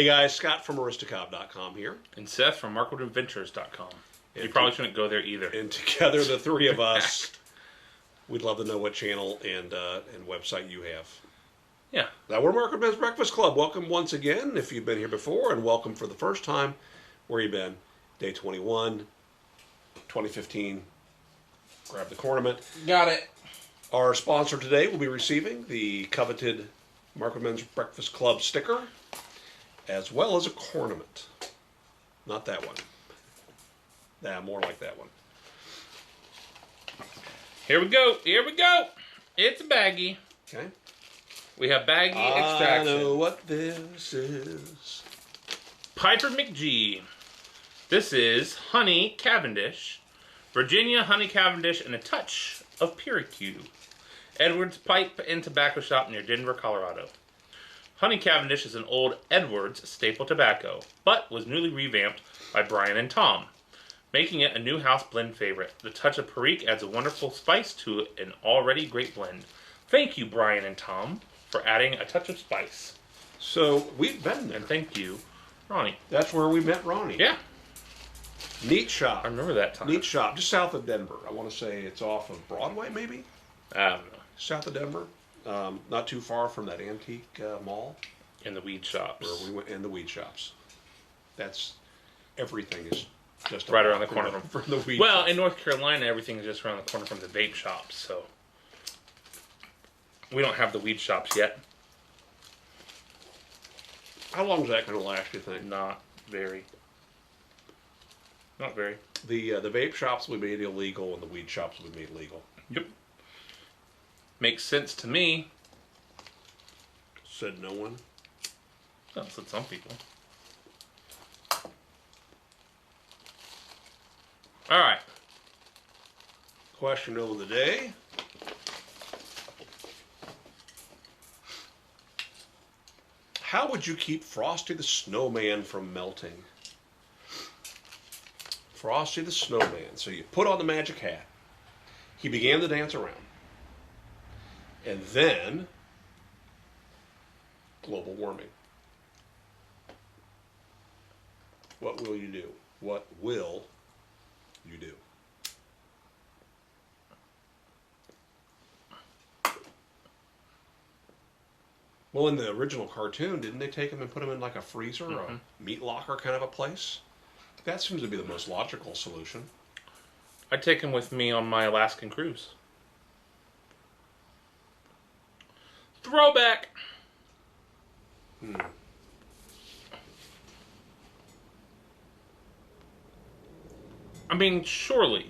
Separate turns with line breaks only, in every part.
Hey guys, Scott from Aristocob.com here.
And Seth from MarkwoodAdventures.com. You probably shouldn't go there either.
And together, the three of us, we'd love to know what channel and website you have.
Yeah.
Now, we're Markwood Men's Breakfast Club. Welcome once again if you've been here before, and welcome for the first time. Where you been? Day 21, 2015. Grab the ornament.
Got it.
Our sponsor today will be receiving the coveted Markwood Men's Breakfast Club sticker, as well as a ornament. Not that one. Nah, more like that one.
Here we go. Here we go. It's a baggie.
Okay.
We have baggie extraction.
I know what this is.
PiperMcG. This is honey Cavendish, Virginia honey Cavendish, and a touch of Puricue. Edwards Pipe and Tobacco Shop near Denver, Colorado. Honey Cavendish is an old Edwards staple tobacco, but was newly revamped by Brian and Tom, making it a new house blend favorite. The touch of Perique adds a wonderful spice to an already great blend. Thank you, Brian and Tom, for adding a touch of spice.
So, we've been there.
And thank you, Ronnie.
That's where we met Ronnie.
Yeah.
Neat shop.
I remember that time.
Neat shop, just south of Denver. I want to say it's off of Broadway, maybe?
I don't know.
South of Denver. Not too far from that antique mall.
In the weed shops.
Where we went in the weed shops. That's, everything is just
right around the corner
from the weed
Well,
shops.
in North Carolina, everything is just around the corner from the vape shops, so we don't have the weed shops yet.
How long is that going to last, you think?
Not very. Not very.
The vape shops will be made illegal and the weed shops will be made legal.
Yep. Makes sense to me.
Said no one.
Well, said some people. All right.
Question of the day. How would you keep Frosty the Snowman from melting? Frosty the Snowman. So you put on the magic hat. He began to dance around. And then, global warming. What will you do? What will you do? Well, in the original cartoon, didn't they take him and put him in like a freezer or a meat locker kind of a place? That seems to be the most logical solution.
I'd take him with me on my Alaskan cruise. Throwback. I mean, surely,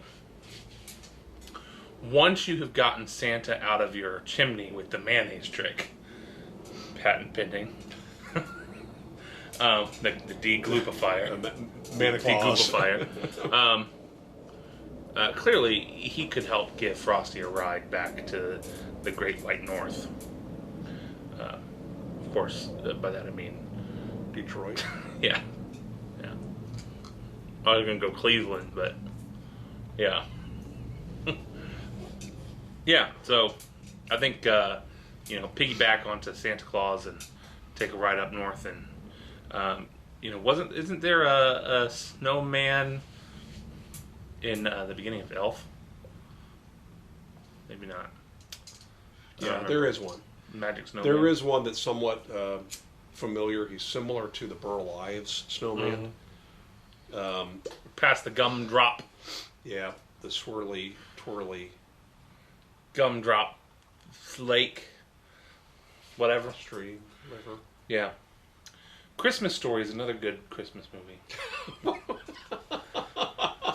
once you have gotten Santa out of your chimney with the mayonnaise trick, patent pending, the deglupifier, deglupifier, clearly he could help give Frosty a ride back to the Great White North. Of course, by that I mean
Detroit.
yeah. I was gonna go Cleveland, but yeah. Yeah, so I think piggyback onto Santa Claus and take a ride up north, and isn't there a snowman in the beginning of Elf? Maybe not.
Yeah, there is one.
Magic Snowman.
There is one that's somewhat familiar. He's similar to the Burl Ives snowman.
Past the gumdrop.
Yeah, the swirly, twirly.
Gumdrop lake. Whatever.
Stream, river.
Yeah. Christmas Story is another good Christmas movie.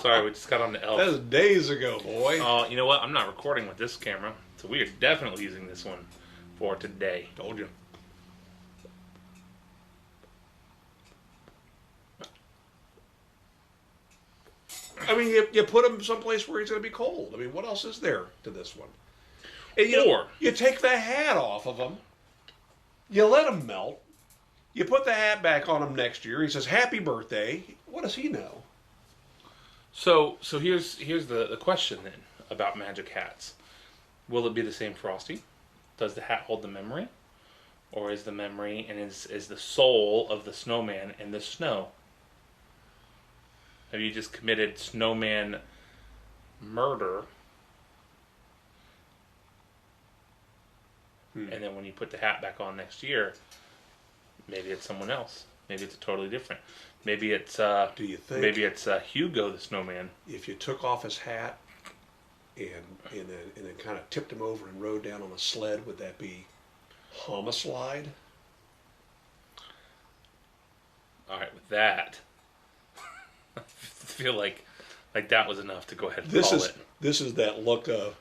Sorry, we just got on the Elf.
That was days ago, boy.
Oh, you know what? I'm not recording with this camera, so we are definitely using this one for today.
Told you. I mean, you put him someplace where he's going to be cold. I mean, what else is there to this one? And you take the hat off of him. You let him melt. You put the hat back on him next year. He says, "Happy birthday." What does he know?
So here's the question then about magic hats. Will it be the same Frosty? Does the hat hold the memory? Or is the memory and is the soul of the snowman in the snow? Have you just committed snowman murder? And then when you put the hat back on next year, maybe it's someone else. Maybe it's totally different. Maybe it's
Do you think?
Maybe it's Hugo the snowman.
If you took off his hat and then kind of tipped him over and rode down on a sled, would that be homicide?
All right, with that, I feel like that was enough to go ahead and
This
call
is
it.
this is that look of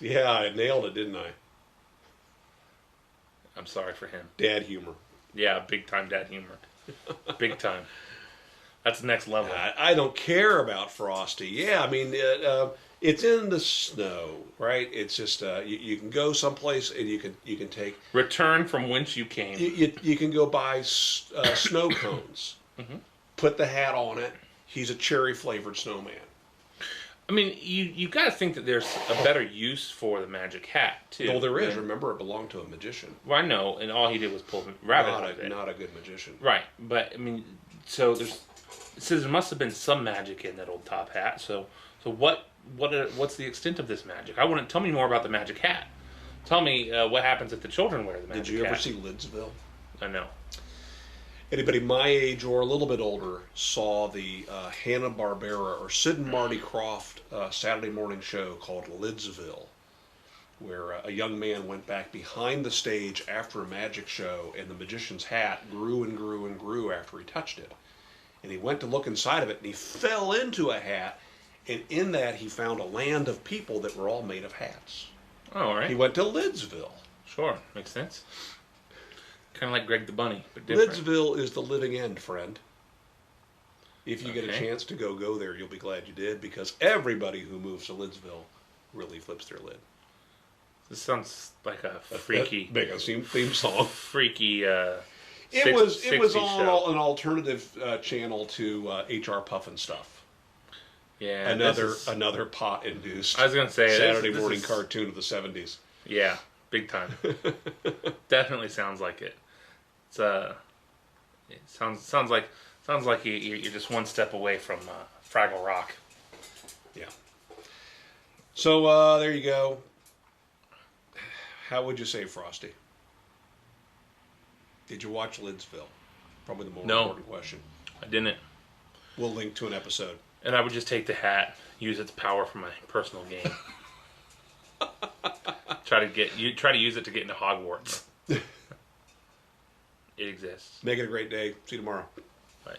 yeah, I nailed it, didn't I?
I'm sorry for him.
Dad humor.
Yeah, big time dad humor. Big time. That's the next level.
I don't care about Frosty. Yeah, I mean it's in the snow, right? It's just you can go someplace and you can take
Return from whence you came.
you can go buy snow cones, put the hat on it. He's a cherry flavored snowman.
I mean, you got to think that there's a better use for the magic hat too.
Well, there is. Remember, it belonged to a magician.
Well, I know, and all he did was pull the rabbit out of it.
Not a good magician.
Right, but I mean, so it says there must have been some magic in that old top hat. So what's the extent of this magic? I want to tell me more about the magic hat. Tell me what happens if the children wear the magic hat.
Did you ever see Lidsville?
I know.
Anybody my age or a little bit older saw the Hanna-Barbera or Sid and Marty Krofft Saturday morning show called Lidsville, where a young man went back behind the stage after a magic show, and the magician's hat grew and grew and grew after he touched it. And he went to look inside of it, and he fell into a hat, and in that he found a land of people that were all made of hats.
Oh, all right.
He went to Lidsville.
Sure, makes sense. Kind of like Greg the Bunny, but different.
Lidsville is the living end, friend. If you get a
Okay.
chance to go there, you'll be glad you did, because everybody who moves to Lidsville really flips their lid.
This sounds like a freaky,
Make a theme song.
freaky.
It was
60s
on
show.
an alternative channel to HR Puffin stuff.
Yeah,
Another pot-induced
I was gonna say
Saturday
this
morning
is-
cartoon of the 70s.
Yeah, big time. Definitely sounds like it. It sounds like you're just one step away from Fraggle Rock.
Yeah. So there you go. How would you say Frosty? Did you watch Lidsville? Probably the more
No.
important question.
I didn't,
We'll link to an episode.
and I would just take the hat, use its power for my personal gain. Try to use it to get into Hogwarts. It exists.
Make it a great day. See you tomorrow.
Bye.